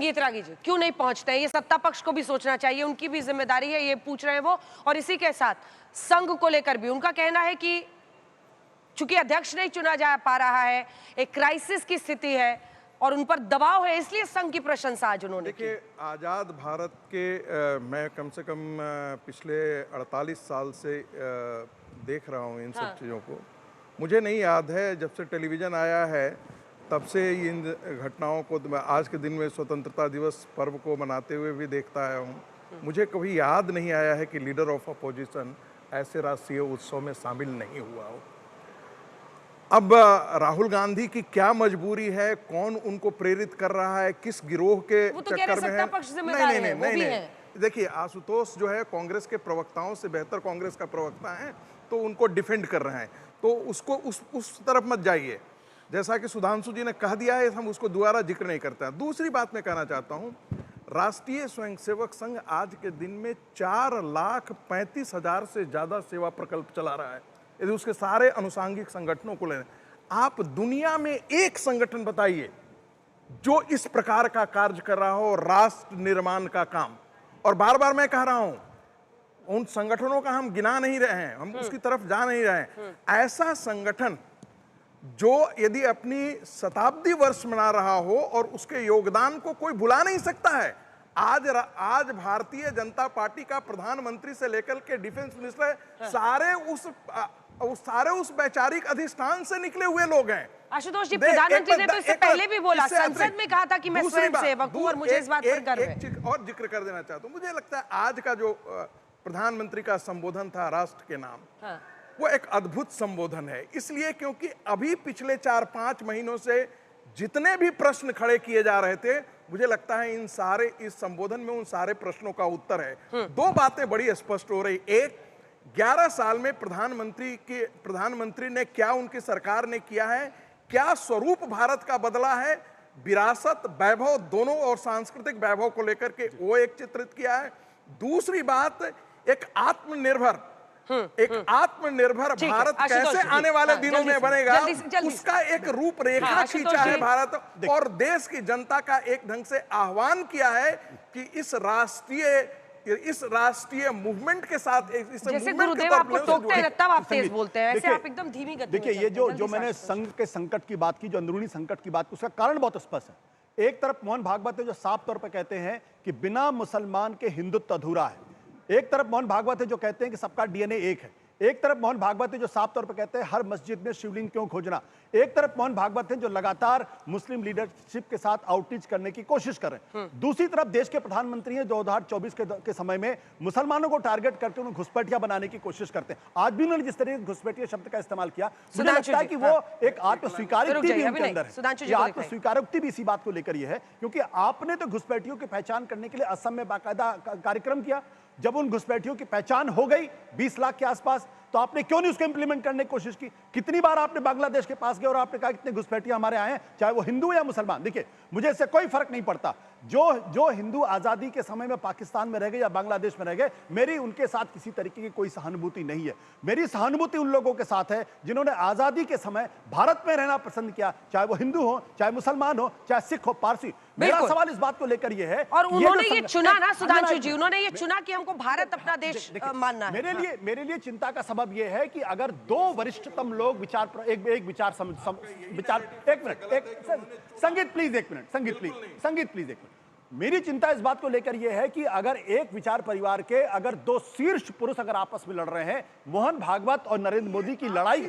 संगीत रागी जी क्यों नहीं पहुंचते हैं? ये सत्ता पक्ष को भी सोचना चाहिए, उनकी भी जिम्मेदारी है, ये पूछ रहे हैं वो। और इसी के साथ संघ को लेकर भी उनका कहना है कि चूंकि अध्यक्ष नहीं चुना जा पा रहा है, एक क्राइसिस की स्थिति है और उन पर दबाव है, इसलिए संघ की प्रशंसा आज उन्होंने की। देखिए, आज़ाद भारत के मैं कम से कम पिछले 48 साल से देख रहा हूँ इन सब चीज़ों को। मुझे नहीं याद है जब से टेलीविज़न आया है तब से इन घटनाओं को आज के दिन में स्वतंत्रता दिवस पर्व को मनाते हुए भी देखता आया हूँ। मुझे कभी याद नहीं आया है कि लीडर ऑफ अपोजिशन ऐसे राष्ट्रीय उत्सव में शामिल नहीं हुआ हो। अब राहुल गांधी की क्या मजबूरी है, कौन उनको प्रेरित कर रहा है, किस गिरोह के चक्कर में है? नहीं। देखिए, आशुतोष जो है कांग्रेस के प्रवक्ताओं से बेहतर कांग्रेस का प्रवक्ता है, तो उनको डिफेंड कर रहे हैं, तो उसको उस तरफ मत जाइए। जैसा कि सुधांशु जी ने कह दिया है, हम उसको दोबारा जिक्र नहीं करते हैं। दूसरी बात मैं कहना चाहता हूं, राष्ट्रीय स्वयंसेवक संघ आज के दिन में 4,35,000 से ज्यादा सेवा प्रकल्प चला रहा है। यदि उसके सारे अनुसांगिक संगठनों को लें, आप दुनिया में एक संगठन बताइए जो इस प्रकार का कार्य कर रहा हो, राष्ट्र निर्माण का काम। और बार बार मैं कह रहा हूं, उन संगठनों का हम गिना नहीं रहे हैं, हम उसकी तरफ जा नहीं रहे हैं। ऐसा संगठन जो यदि अपनी शताब्दी वर्ष मना रहा हो और उसके योगदान को कोई भुला नहीं सकता है। आज भारतीय जनता पार्टी का प्रधानमंत्री से लेकर के डिफेंस मिनिस्टर सारे उस वैचारिक अधिष्ठान से निकले हुए लोग हैं। आशुतोष जी, प्रधानमंत्री ने तो इससे पहले भी बोला, संसद में कहा था कि मैं स्वयं सेवक हूं और मुझे इस बात पर गर्व है। एक चीज और जिक्र कर देना चाहता हूं, मुझे लगता है आज का जो प्रधानमंत्री का संबोधन था राष्ट्र के नाम, वो एक अद्भुत संबोधन है। इसलिए क्योंकि अभी पिछले 4-5 महीनों से जितने भी प्रश्न खड़े किए जा रहे थे, मुझे लगता है इस संबोधन में उन सारे प्रश्नों का उत्तर है। दो बातें बड़ी स्पष्ट हो रही। एक, 11 साल में प्रधानमंत्री ने क्या, उनकी सरकार ने किया है, क्या स्वरूप भारत का बदला है, विरासत, वैभव दोनों और सांस्कृतिक वैभव को लेकर के वो एक चित्रित किया है। दूसरी बात, एक आत्मनिर्भर भारत कैसे आने वाले दिनों में बनेगा, उसका एक रूपरेखा खींचा है भारत। और देश की जनता का एक ढंग से आह्वान किया है कि इस राष्ट्रीय मूवमेंट के साथ, जैसे गुरुदेव आपको टोकते हैं तब आप तेज बोलते हैं, ऐसे आप एकदम धीमी गति में। देखिए, ये जो मैंने संघ के संकट की बात की, जो अंदरूनी संकट की बात की, उसका कारण बहुत स्पष्ट है। एक तरफ मोहन भागवत है जो साफ तौर पर कहते हैं कि बिना मुसलमान के हिंदुत्व अधूरा है। एक तरफ मोहन भागवत है जो कहते हैं कि सबका डीएनए एक है। एक तरफ मोहन भागवत है जो साफ तौर पर कहते हैं हर मस्जिद में शिवलिंग क्यों खोजना। एक तरफ मोहन भागवत है जो लगातार मुस्लिम लीडरशिप के साथ आउटरीच करने की कोशिश कर रहे हैं। दूसरी तरफ देश के प्रधानमंत्री हैं, 2024 के समय में मुसलमानों को टारगेट करके उन्हें घुसपैठिया बनाने की कोशिश करते हैं। आज भी उन्होंने जिस तरह घुसपैठिया शब्द का इस्तेमाल किया, मुझे लगता है कि वो एक आत्मस्वीकारोक्ति भी उनके अंदर है। आत्मस्वीकारोक्ति भी इसी बात को लेकर यह है, क्योंकि आपने तो घुसपैठियों की पहचान करने के लिए असम में बाकायदा कार्यक्रम किया। जब उन घुसपैठियों की पहचान हो गई 20 लाख के आसपास, तो आपने क्यों नहीं उसको इंप्लीमेंट करने की कोशिश की? कितनी बार आपने बांग्लादेश के पास गए और आपने कहा कितने घुसपैठिए हमारे आए हैं, चाहे वो हिंदू या मुसलमान। देखिए, मुझे इससे कोई फर्क नहीं पड़ता। जो हिंदू आजादी के समय में पाकिस्तान में रह गए या बांग्लादेश में रह गए, मेरी उनके साथ किसी तरीके की कोई सहानुभूति नहीं है। मेरी सहानुभूति उन लोगों के साथ है जिन्होंने आजादी के समय भारत में रहना पसंद किया, चाहे वो हिंदू हो, चाहे मुसलमान हो, चाहे सिख हो, पारसी। मेरा सवाल इस बात को लेकर यह है, और उन्होंने ये चुना ना सुधांशु जी, उन्होंने ये चुना कि हमको भारत अपना देश मानना है। मेरे लिए चिंता का सबब यह है कि अगर दो वरिष्ठतम लोग संगीत प्लीज एक मिनट। मेरी चिंता इस बात को लेकर यह है कि अगर एक विचार परिवार के अगर दो शीर्ष पुरुष अगर आपस में लड़ रहे हैं, मोहन भागवत और नरेंद्र मोदी की लड़ाई,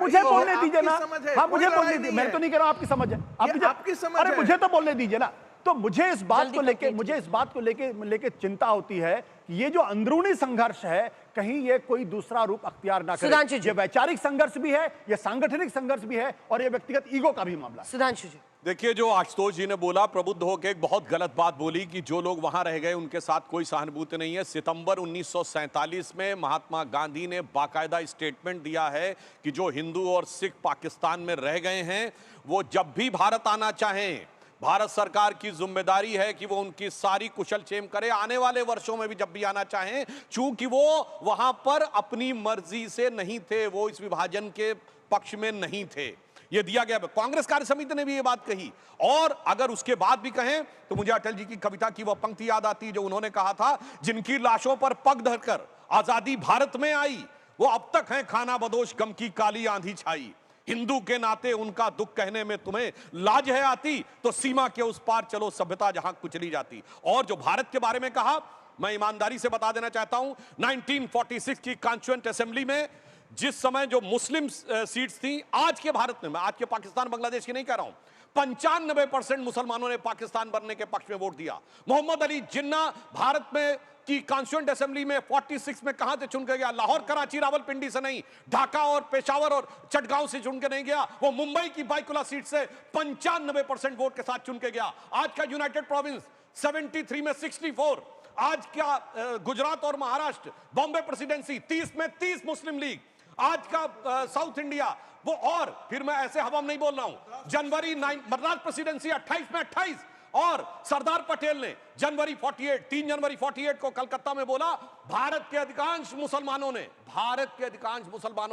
मुझे बोलने दीजिए ना। हाँ, मुझे बोलने दीजिए, मैं तो नहीं कह रहा हूं आपकी समझ है, आपकी समझ। अरे मुझे तो बोलने दीजिए ना। तो मुझे इस बात को लेके चिंता होती है कि ये जो अंदरूनी संघर्ष है, कहीं ये कोई दूसरा रूप अख्तियार ना करे। ये वैचारिक संघर्ष भी है, ये सांगठनिक संघर्ष भी है, और ये व्यक्तिगत ईगो का भी मामला। सुधांशु जी, देखिए, जो आशुतोष जी ने बोला, प्रबुद्ध होकर एक बहुत गलत बात बोली कि जो लोग वहां रह गए उनके साथ कोई सहानुभूति नहीं है। सितंबर 1947 में महात्मा गांधी ने बाकायदा स्टेटमेंट दिया है कि जो हिंदू और सिख पाकिस्तान में रह गए हैं, वो जब भी भारत आना चाहें, भारत सरकार की जिम्मेदारी है कि वो उनकी सारी कुशल क्षेम करे। आने वाले वर्षों में भी जब भी आना चाहें, चूंकि वो वहां पर अपनी मर्जी से नहीं थे, वो इस विभाजन के पक्ष में नहीं थे। ये दिया गया। कांग्रेस कार्य समिति ने भी ये बात कही। और अगर उसके बाद भी कहें तो मुझे अटल जी की कविता की वह पंक्ति याद आती जो उन्होंने कहा था, जिनकी लाशों पर पग धरकर आजादी भारत में आई, वो अब तक हैं खाना बदोश, गम की काली आंधी छाई। हिंदू के नाते उनका दुख कहने में तुम्हें लाज है आती, तो सीमा के उस पार चलो सभ्यता जहां कुचली जाती। और जो भारत के बारे में कहा, मैं ईमानदारी से बता देना चाहता हूं, 1946 की कॉन्स्टिट्यूएंट असेंबली में जिस समय जो मुस्लिम सीट्स थी, आज के भारत में, मैं आज के पाकिस्तान बांग्लादेश की नहीं कह रहा हूं, 95% मुसलमानों ने पाकिस्तान बनने के पक्ष में वोट दिया। मोहम्मद अली जिन्ना भारत में की कॉन्स्टिट्यूएंट असेंबली में 46 में कहां से चुन के गया? लाहौर, कराची, रावलपिंडी से नहीं, ढाका और पेशावर और चटगांव से चुन के नहीं गया, वो मुंबई की बाइकुला सीट से 95% वोट के साथ चुन के गया। आज का यूनाइटेड प्रोविंस 73 में 64, आज का गुजरात और महाराष्ट्र, बॉम्बे प्रेसिडेंसी 30 में 30 मुस्लिम लीग, आज का साउथ इंडिया वो। और फिर मैं ऐसे हवा में नहीं बोल रहा हूं, जनवरी 9 मद्रास प्रेसिडेंसी 28 में 28, और सरदार पटेल ने जनवरी 48, 3 जनवरी 48 को कलकत्ता में बोला, भारत के अधिकांश मुसलमानों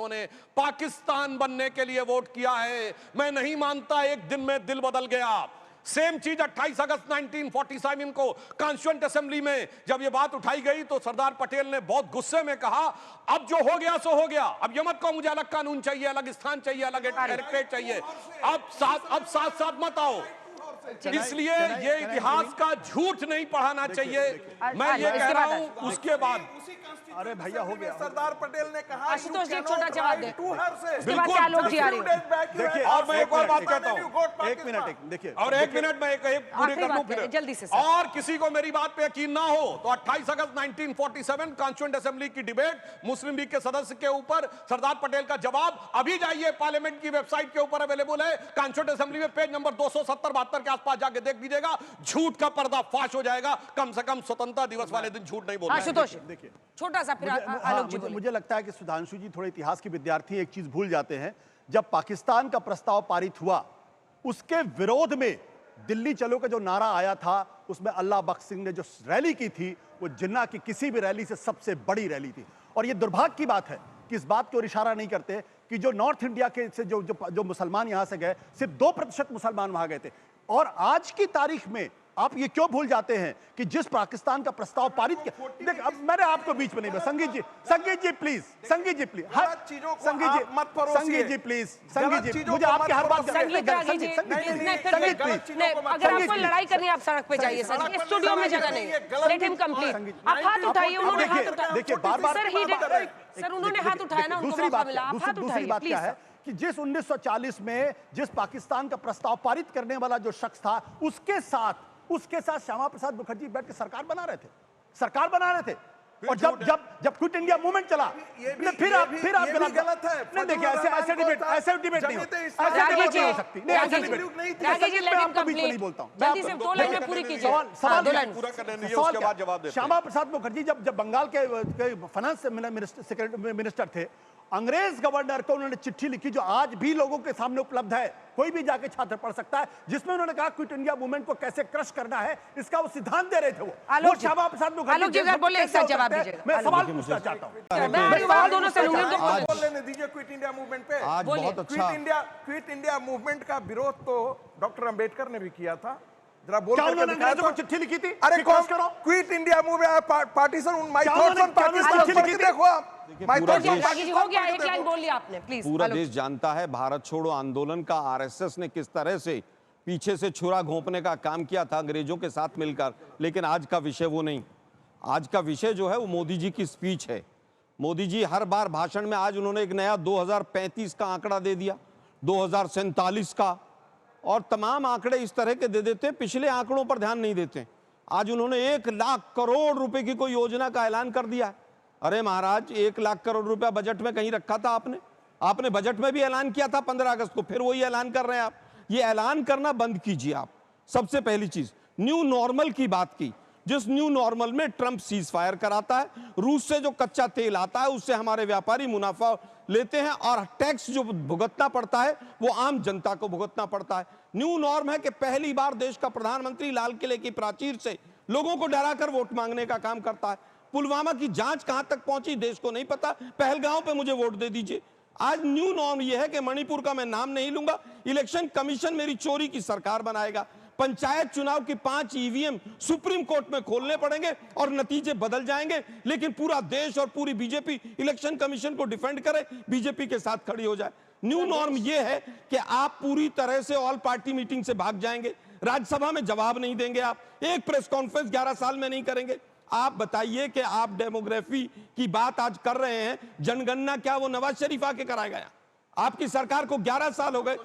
ने पाकिस्तान बनने के लिए वोट किया है। मैं नहीं मानता एक दिन में दिल बदल गया। सेम चीज 28 अगस्त 1947 को कॉन्स्टिट्यूएंट असेंबली में जब ये बात उठाई गई तो सरदार पटेल ने बहुत गुस्से में कहा, अब जो हो गया सो हो गया, अब ये मत कहो मुझे अलग कानून चाहिए, अलग स्थान चाहिए, अलग डायरेक्टरेट चाहिए, अब साथ मत आओ। इसलिए ये इतिहास का झूठ नहीं पढ़ाना चाहिए। मैं ये कह रहा हूं उसके बाद, अरे भैया हो गया। सरदार पटेल ने कहा, आशुतोष जी एक छोटा जवाब दे। बिल्कुल। आलोक जी आ रहे हैं। देखिए, और मैं एक और बात कहता हूं, एक मिनट देखिए, और एक मिनट में एक पूरी कर लूं फिर जल्दी से। और किसी को मेरी बात पे यकीन ना हो तो 28 अगस्त 1947 कॉन्स्टिट्यूएंट असेंबली की डिबेट, मुस्लिम लीग के सदस्य के ऊपर सरदार पटेल का जवाब अभी जाइए, पार्लियामेंट की वेबसाइट के ऊपर अवेलेबल है, कॉन्स्टिट्यूएंट असेंबली में पेज नंबर 270-72 के आसपास जाके देख लीजिएगा। झूठ का पर्दा फाश हो जाएगा। कम से कम स्वतंत्रता दिवस वाले दिन झूठ नहीं बोलना। आशुतोष देखिए, छोटा सा फिर आलोक जी बोलिए। मुझे लगता है कि सुधांशु जी थोड़े इतिहास के विद्यार्थी एक चीज भूल जाते हैं। जब पाकिस्तान का प्रस्ताव पारित हुआ, उसके विरोध में दिल्ली चलो का जो नारा आया था, उसमें अल्लाह बख्श सिंह ने जो रैली की थी, वो जिन्ना की किसी भी रैली से सबसे बड़ी रैली थी। और ये दुर्भाग्य की बात है कि इस बात की ओर इशारा नहीं करते कि जो नॉर्थ इंडिया के से जो मुसलमान यहां से गए, सिर्फ 2% मुसलमान वहां गए थे। और आज की तारीख में आप ये क्यों भूल जाते हैं कि जिस पाकिस्तान का प्रस्ताव पारित किया, देख अब मैंने आपको बीच में नहीं, संगीत जी प्लीज, संगीत जी प्लीज, संगीत जी प्लीज, मुझे आपके हर बात, संगीत अगर आपको लड़ाई करनी है आप सड़क पे जाइए सर, स्टूडियो में जगह नहीं है। Let him complete. आप हाथ उठाइए, उन्होंने हाथ उठाया। देखिए बार-बार सर उन्होंने हाथ उठाया ना, उनको मौका मिला, आप हाथ उठाइए बात क्या है कि जिस 1940 में जिस पाकिस्तान का प्रस्ताव पारित करने वाला जो शख्स था, उसके साथ श्यामा प्रसाद मुखर्जी बैठ के सरकार बना रहे थे। और जब क्विट इंडिया मूवमेंट चला, फिर आप गलत है। नहीं देखिए, ऐसे डिबेट नहीं हो सकती। नहीं बोलता हूं, जल्दी से 2 लाइन में पूरी कीजिए। सवाल पूरा कर लेंगे, उसके बाद जवाब देते हैं। श्यामा प्रसाद मुखर्जी जब बंगाल के फाइनेंस मिनिस्टर थे, अंग्रेज गवर्नर को उन्होंने चिट्ठी लिखी जो आज भी लोगों के सामने उपलब्ध है, कोई भी जाके छात्र पढ़ सकता है, जिसमें उन्होंने कहा क्विट इंडिया मूवमेंट को कैसे क्रश करना है, इसका वो सिद्धांत दे रहे थे। वो श्यामा प्रसाद मुखर्जी बोले, एक साथ जवाब दीजिएगा। मैं सवाल पूछना चाहता हूं, मैं दोनों से लूंगी तो बोलने दीजिए। क्विट इंडिया मूवमेंट पे आज बहुत अच्छा, क्विट इंडिया मूवमेंट का विरोध तो डॉक्टर अंबेडकर ने भी किया था। जरा बोल क्या कर उन्होंने दिखाया अंग्रेजों को चिट्ठी लिखी थी? अरे कौन क्विट इंडिया मूवमेंट पार्टीशन उन माय थॉट्स ऑन पाकिस्तान देखो आप। हो गया, एक लाइन बोल लिया आपने, प्लीज। पूरा देश जानता है भारत छोड़ो आंदोलन का आरएसएस ने किस तरह से पीछे से छुरा घोंपने का काम किया था अंग्रेजों के साथ मिलकर। लेकिन आज का विषय वो नहीं, आज का विषय जो है वो मोदी जी की स्पीच है। मोदी जी हर बार भाषण में, आज उन्होंने एक नया 2035 का आंकड़ा दे दिया, 2047 का, और तमाम आंकड़े इस तरह के दे देते, पिछले आंकड़ों पर ध्यान नहीं देते। आज उन्होंने 1 लाख करोड़ रुपए की कोई योजना का ऐलान कर दिया है। अरे महाराज, 1 लाख करोड़ रुपया बजट में कहीं रखा था आपने बजट में भी ऐलान किया था 15 अगस्त को, फिर वही ऐलान कर रहे हैं आप। ये ऐलान करना बंद कीजिए आप। सबसे पहली चीज, न्यू नॉर्मल की बात की, जिस न्यू नॉर्मल में ट्रंप सीज फायर कराता है, रूस से जो कच्चा तेल आता है उससे हमारे व्यापारी मुनाफा लेते हैं, और टैक्स जो भुगतना पड़ता है वो आम जनता को भुगतना पड़ता है। न्यू नॉर्म है कि पहली बार देश का प्रधानमंत्री लाल किले की प्राचीर से लोगों को डराकर वोट मांगने का काम करता है। पुलवामा की जांच कहां तक पहुंची देश को नहीं पता, पहलगांव पे मुझे वोट दे दीजिए। आज न्यू नॉर्म यह है कि मणिपुर का मैं नाम नहीं लूंगा, इलेक्शन कमीशन मेरी चोरी की सरकार बनाएगा, पंचायत चुनाव की 5 ईवीएम सुप्रीम कोर्ट में खोलने पड़ेंगे और नतीजे बदल जाएंगे, लेकिन पूरा देश और पूरी बीजेपी इलेक्शन कमीशन को डिफेंड करे, बीजेपी के साथ खड़ी हो जाए। न्यू नॉर्म यह है कि आप पूरी तरह से ऑल पार्टी मीटिंग से भाग जाएंगे, राज्यसभा में जवाब नहीं देंगे, आप एक प्रेस कॉन्फ्रेंस 11 साल में नहीं करेंगे। आप बताइए कि आप डेमोग्राफी की बात आज कर रहे हैं, जनगणना क्या वो नवाज शरीफ आके कराएगा? यहाँ आपकी सरकार को 11 साल हो गए।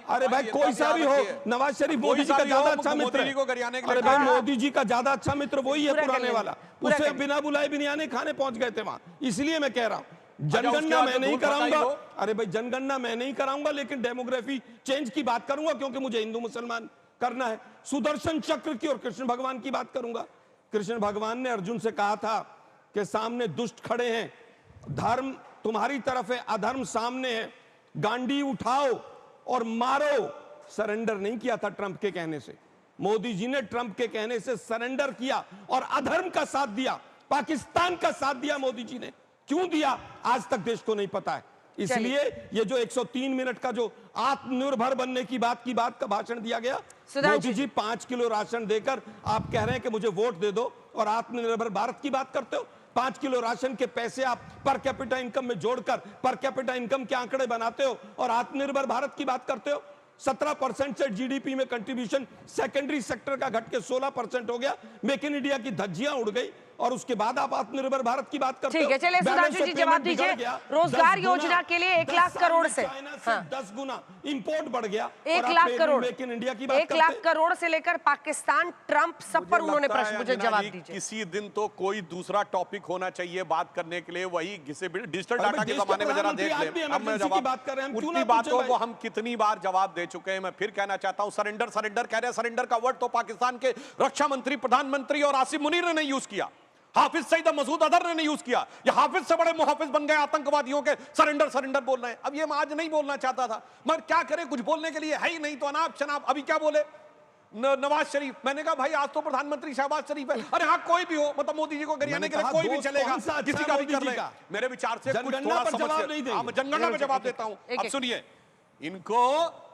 अरे भाई कोई सा भी हो, नवाज शरीफ मोदी जी का ज्यादा अच्छा मित्र है। अरे भाई मोदी जी का ज्यादा अच्छा मित्र वही है पुराने वाला, उसे बिना बुलाए बिरयानी खाने पहुंच गए थे वहां। इसलिए मैं कह रहा हूं जनगणना मैं नहीं कराऊंगा। अरे भाई जनगणना मैं नहीं कराऊंगा, लेकिन डेमोग्राफी चेंज की बात करूंगा, क्योंकि मुझे हिंदू मुसलमान करना है। सुदर्शन चक्र की और कृष्ण भगवान की बात करूंगा। कृष्ण भगवान ने अर्जुन से कहा था कि सामने दुष्ट खड़े हैं, धर्म तुम्हारी तरफ है, अधर्म सामने है, गांडी उठाओ और मारो। सरेंडर नहीं किया था ट्रंप के कहने से, मोदी जी ने ट्रंप के कहने से सरेंडर किया और अधर्म का साथ दिया, पाकिस्तान का साथ दिया मोदी जी ने। क्यों दिया आज तक देश को नहीं पता है। इसलिए ये जो 103 मिनट का जो आत्मनिर्भर बनने की बात का भाषण दिया गया, मोदी जी 5 किलो राशन देकर आप कह रहे हैं कि मुझे वोट दे दो और आत्मनिर्भर भारत की बात करते हो। 5 किलो राशन के पैसे आप पर कैपिटा इनकम में जोड़कर पर कैपिटा इनकम के आंकड़े बनाते हो और आत्मनिर्भर भारत की बात करते हो। 17% से जीडीपी में कंट्रीब्यूशन सेकेंडरी सेक्टर का घट के 16% हो गया। मेक इन इंडिया की धज्जियां उड़ गई और उसके बाद आप आत्मनिर्भर भारत की बात करते हो। ठीक है, चलिए सुधांशु जी जवाब दीजिए। रोजगार योजना के लिए 1 लाख करोड़ से 10 गुना इंपोर्ट बढ़ गया। 1 lakh crore, make in India की बात 1 लाख करोड़ से लेकर पाकिस्तान, ट्रंप, सब पर उन्होंने प्रश्न मुझे जवाब दीजिए। किसी दिन तो कोई दूसरा टॉपिक होना चाहिए बात करने के लिए, वही घिसे डिजिटल डाटा के जमाने में जरा देख लें। अब मैं जवाब बात कर रहे हैं, उतनी बातों को हम कितनी बार जवाब दे चुके हैं। मैं फिर कहना चाहता हूं, सरेंडर सरेंडर कह रहे हैं। सरेंडर का वर्ड तो पाकिस्तान के रक्षा मंत्री, प्रधानमंत्री और आसिम मुनीर ने नहीं यूज किया, हाफिज सईद मसूद अजहर ने नहीं यूज किया। ये हाफिज से बड़े मुहाफिज बन गए आतंकवादियों के, सरेंडर सरेंडर बोल रहे हैं। अब ये मैं आज नहीं बोलना चाहता था, मगर क्या करें, कुछ बोलने के लिए है ही नहीं, तो अनाप शनाप। अभी क्या बोले नवाज शरीफ, मैंने कहा भाई आज तो प्रधानमंत्री शहबाज शरीफ है। अरे हाँ कोई भी हो, मतलब मोदी जी को गरियाने के लिए कोई भी चलेगा, किसी का भी कर ले। मेरे विचार से कुछ थोड़ा समझ, जनगणना में जवाब देता हूं। अब सुनिए, इनको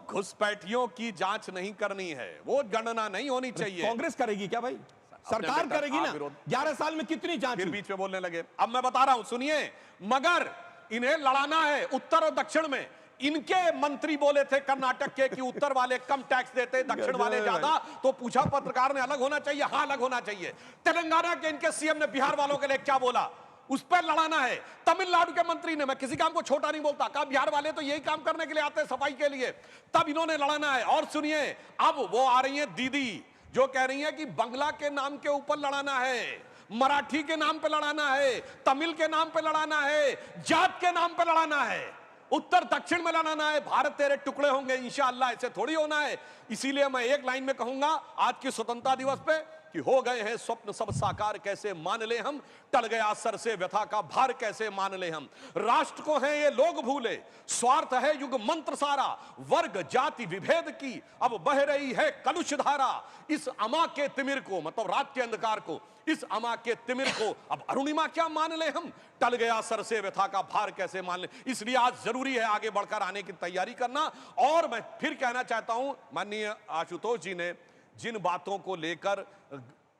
घुसपैठियों की जांच नहीं करनी है, वो गणना नहीं होनी चाहिए। कांग्रेस करेगी क्या भाई? सरकार करेगी ना। 11 साल में कितनी जांच? फिर बीच में बोलने लगे। अब मैं बता रहा हूं, सुनिए, मगर इन्हें लड़ाना है उत्तर और दक्षिण में। इनके मंत्री बोले थे कर्नाटक के कि उत्तर वाले कम टैक्स देते, दक्षिण वाले ज्यादा, तो पूछा पत्रकार ने अलग होना चाहिए? हाँ अलग होना चाहिए। तेलंगाना के इनके सीएम ने बिहार वालों के लिए क्या बोला, उस पर लड़ाना है। तमिलनाडु के मंत्री ने, मैं किसी काम को छोटा नहीं बोलता, कहा बिहार वाले तो यही काम करने के लिए आते हैं, सफाई के लिए, तब इन्होंने लड़ाना है। और सुनिए, अब वो आ रही है दीदी जो कह रही है कि बंगला के नाम के ऊपर लड़ाना है, मराठी के नाम पे लड़ाना है, तमिल के नाम पे लड़ाना है, जात के नाम पे लड़ाना है, उत्तर दक्षिण में लड़ाना है। भारत तेरे टुकड़े होंगे इंशाअल्लाह, ऐसे थोड़ी होना है। इसीलिए मैं एक लाइन में कहूंगा आज की स्वतंत्रता दिवस पे कि हो गए हैं स्वप्न सब साकार, कैसे मान ले हम, टल गया सर से व्यथा का भार, कैसे मान ले हम। राष्ट्र को है ये लोग भूले, स्वार्थ है युग मंत्र सारा, वर्ग जाति विभेद की अब बह रही है कलुष धारा। इस अमा के तिमिर को, मतलब रात के अंधकार को, इस अमा के तिमिर को अब अरुणिमा क्या मान ले हम, टल गया सर से व्यथा का भार कैसे मान ले। इसलिए आज जरूरी है आगे बढ़कर आने की तैयारी करना। और मैं फिर कहना चाहता हूं, माननीय आशुतोष जी ने जिन बातों को लेकर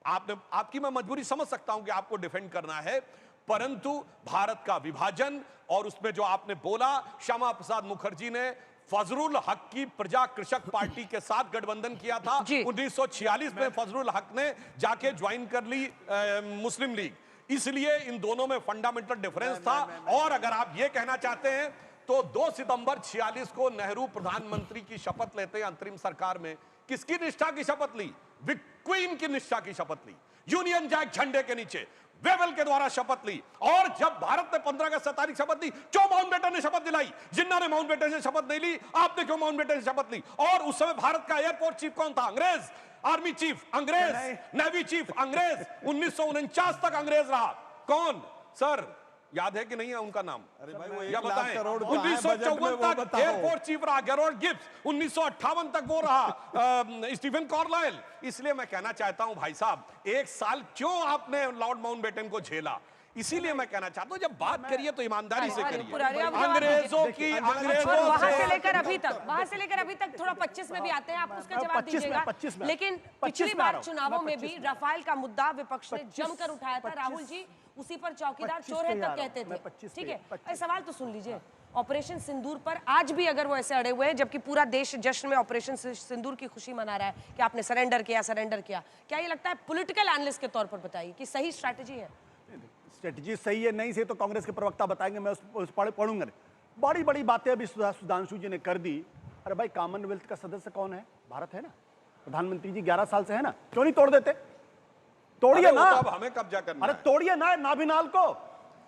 आपकी मैं मजबूरी समझ सकता हूं कि आपको डिफेंड करना है, परंतु भारत का विभाजन और उसमें जो आपने बोला, श्यामा प्रसाद मुखर्जी ने फजरुल हक की प्रजा कृषक पार्टी के साथ गठबंधन किया था 1946 में। फजरुल हक ने जाके ज्वाइन कर ली मुस्लिम लीग, इसलिए इन दोनों में फंडामेंटल डिफरेंस था। और अगर आप ये कहना चाहते हैं तो 2 सितंबर 46 को नेहरू प्रधानमंत्री की शपथ लेते हैं अंतरिम सरकार में। किसकी निष्ठा की शपथ ली? क्वीन की निष्ठा की शपथ ली, यूनियन जैक झंडे के नीचे वेवल के द्वारा शपथ ली। और जब भारत ने 15 अगस्त 27 शपथ ली, क्यों माउंटबेटन ने शपथ दिलाई? जिन्ना ने माउंटबेटन से शपथ नहीं ली, आपने क्यों माउंटबेटन से शपथ ली? और उस समय भारत का एयरपोर्ट चीफ कौन था? अंग्रेज। आर्मी चीफ अंग्रेज, नेवी चीफ अंग्रेज, 1949 तक अंग्रेज रहा। कौन सर, याद है कि नहीं है उनका नाम? अरे भाई वो या बताएं। 1954 तक एयरपोर्ट चीफ रहा गैरोल्ड गिब्स, 1958 तक वो रहा स्टीफन कार्लाइल। इसलिए मैं कहना चाहता हूं भाई साहब, 1 साल क्यों आपने लॉर्ड माउंटबेटन को झेला? इसीलिए मैं कहना चाहता हूं, जब बात करिए तो ईमानदारी से करिए। पुराने अब जवाब अंग्रेजों दीजिए। की, और अंग्रेजों वहां से से लेकर अभी तक थोड़ा 25 में भी आते हैं, आप उसका जवाब 25 में, दीजिएगा। 25 में। लेकिन 25 पिछली में आ रहा बार हूं। चुनावों मैं में भी 25 में। रफाल का मुद्दा विपक्ष ने 25 जमकर उठाया था। 25 राहुल जी उसी पर चौकीदार 25 चोर पे है ही आ तब रहा हूं। कहते थे, मैं 25 ठीक पे, है। 25 अरे सवाल तो सुन लीजिए, ऑपरेशन सिंदूर पर आज भी अगर वो ऐसे अड़े हुए हैं, जबकि पूरा देश जश्न में ऑपरेशन सिंदूर की खुशी मना रहा है कि आपने सरेंडर किया, क्या ये लगता है पॉलिटिकल एनालिस्ट के तौर पर बताइए कि सही स्ट्रैटेजी है? स्ट्रेटजी सही है नहीं सही तो कांग्रेस के प्रवक्ता बताएंगे, मैं उस पढ़ूंगा नहीं। बड़ी बड़ी बातें अभी सुधांशु जी ने कर दी। अरे भाई, कॉमनवेल्थ का सदस्य कौन है? भारत है ना। प्रधानमंत्री जी 11 साल से है ना, क्यों नहीं तोड़ देते? तोड़िए अरे वो ना। तो अब हमें कब्जा करना अरे है। तोड़िए ना नाभिनाल को।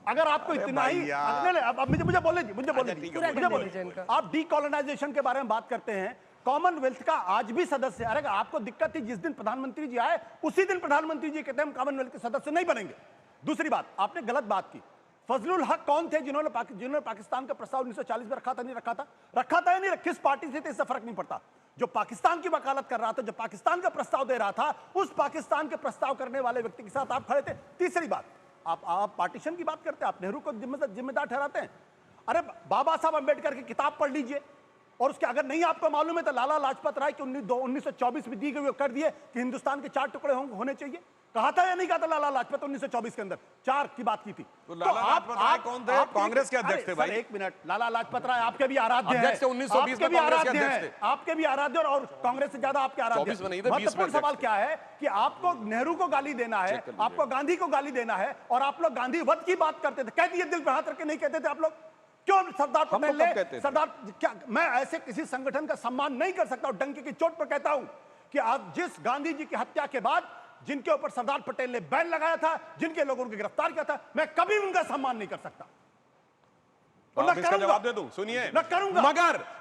अगर आपको इतना भाई ही यार। नहीं, अब मुझे बोलने दी, ठीक है, मुझे बोलने दी। आप डीकोलोनाइजेशन के बारे में बात करते हैं, कॉमनवेल्थ का आज भी सदस्य। अरे आपको दिक्कत थी जिस दिन प्रधानमंत्री जी आए उसी दिन प्रधानमंत्री जी कहते हैं हम कॉमनवेल्थ के सदस्य नहीं बनेंगे। दूसरी बात, आपने गलत बात की। फजलुल हक कौन थे जिन्होंने पाकिस्तान का प्रस्ताव 1940 में रखा था? नहीं रखा था या नहीं? किस पार्टी से थे इससे फर्क नहीं पड़ता। जो पाकिस्तान की वकालत कर रहा था, जो पाकिस्तान का प्रस्ताव दे रहा था, उस पाकिस्तान के प्रस्ताव करने वाले व्यक्ति के साथ आप खड़े थे। तीसरी बात, आप पार्टीशन की बात करते हैं, आप नेहरू को जिम्मेदार ठहराते हैं। अरे बाबा साहब अंबेडकर की किताब पढ़ लीजिए, और उसके अगर नहीं आपको मालूम है तो लाला लाजपत राय की 1924 में दी गई कर दिए कि हिंदुस्तान के 4 टुकड़े होने चाहिए। कहा था या नहीं कहा था लाला लाजपत? 1924 के अंदर 4 की बात की थी। तो लाला लाजपत राय कौन थे? कांग्रेस के अध्यक्ष थे भाई। 1 मिनट, लाला लाजपत राय आपके भी आराध्य हैं। अध्यक्ष थे 1920 में, कांग्रेस के अध्यक्ष थे। आपके भी आराध्य और कांग्रेस से ज्यादा आपके आराध्य। 24 में नहीं थे, 20 में महत्वपूर्ण सवाल अध्यक्ष क्या है कि आपको नेहरू को गाली देना है, आपको गांधी को गाली देना है, और आप लोग गांधी वध की बात करते थे। कह दिए, दिल पे हाथ रख के नहीं कहते थे आप लोग? क्यों सरदार पटेल ने सरदार क्या? मैं ऐसे किसी संगठन का सम्मान नहीं कर सकता, डंके की चोट पर कहता हूं कि आज जिस गांधी जी की हत्या के बाद जिनके ऊपर सरदार पटेल ने बैन लगाया था, जिनके लोगों को गिरफ्तार किया था, मैं कभी उनका सम्मान नहीं कर सकता। आप इसका जवाब दे दूं? सुनिए, मैं करूंगा,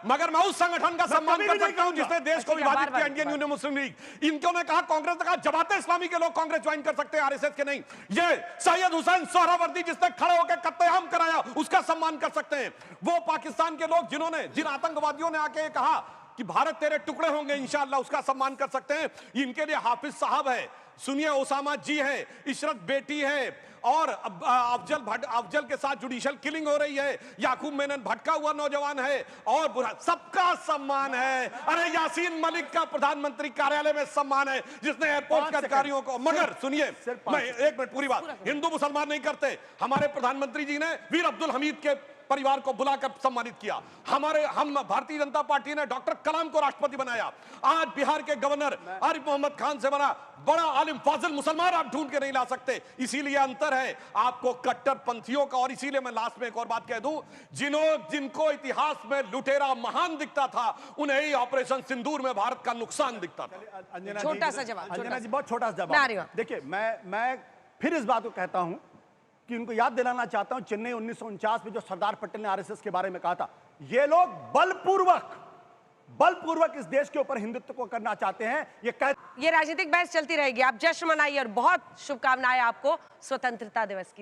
मगर मैं उस संगठन का सम्मान कर सकता हूं जिसने देश को विभाजित किया, इंडियन यूनियन मुस्लिम लीग। इनको ने कहा, कांग्रेस ने कहा जमाते इस्लामी के लोग कांग्रेस ज्वाइन कर सकते हैं, आरएसएस के नहीं। ये सैयद हुसैन सोहरावर्दी जिसने खड़े होकर कत्लेआम कराया, उसका सम्मान कर सकते हैं। वो पाकिस्तान के लोग जिन आतंकवादियों ने आके कहा कि भारत तेरे टुकड़े होंगे इंशाअल्लाह, उसका सम्मान कर सकते हैं। इनके लिए हाफिज साहब है, सुनिए ओसामा जी है, इशरत बेटी है, और अफजल के साथ जुडिशियल किलिंग हो रही है, याकूब मेनन भटका हुआ नौजवान है, और सबका सम्मान है। अरे यासीन मलिक का प्रधानमंत्री कार्यालय में सम्मान है, जिसने एयरपोर्ट के अधिकारियों को। मगर सुनिए, मैं 1 मिनट पूरी बात, हिंदू मुसलमान नहीं करते। हमारे प्रधानमंत्री जी ने वीर अब्दुल हमीद के परिवार को बुलाकर सम्मानित किया। हम भारतीय जनता पार्टी ने डॉक्टर कलाम को राष्ट्रपति बनाया। आज बिहार के गवर्नर आरिफ मोहम्मद खान से बना बड़ा आलिम फाजिल मुसलमान आप ढूंढ के नहीं ला सकते। इसीलिए अंतर है आपको कट्टरपंथियों का। और इसीलिए मैं लास्ट में एक और बात कह दूं, जिनको इतिहास में लुटेरा महान दिखता था, उन्हें ही ऑपरेशन सिंदूर में भारत का नुकसान दिखता था। छोटा सा जवाब, अंजना जी बहुत छोटा सा जवाब। देखिए, मैं फिर इस बात को कहता हूं कि उनको याद दिलाना चाहता हूं, चेन्नई 1949 में जो सरदार पटेल ने आरएसएस के बारे में कहा था, ये लोग बलपूर्वक इस देश के ऊपर हिंदुत्व को करना चाहते हैं। ये राजनीतिक बहस चलती रहेगी। आप जश्न मनाइए और बहुत शुभकामनाएं आपको स्वतंत्रता दिवस की।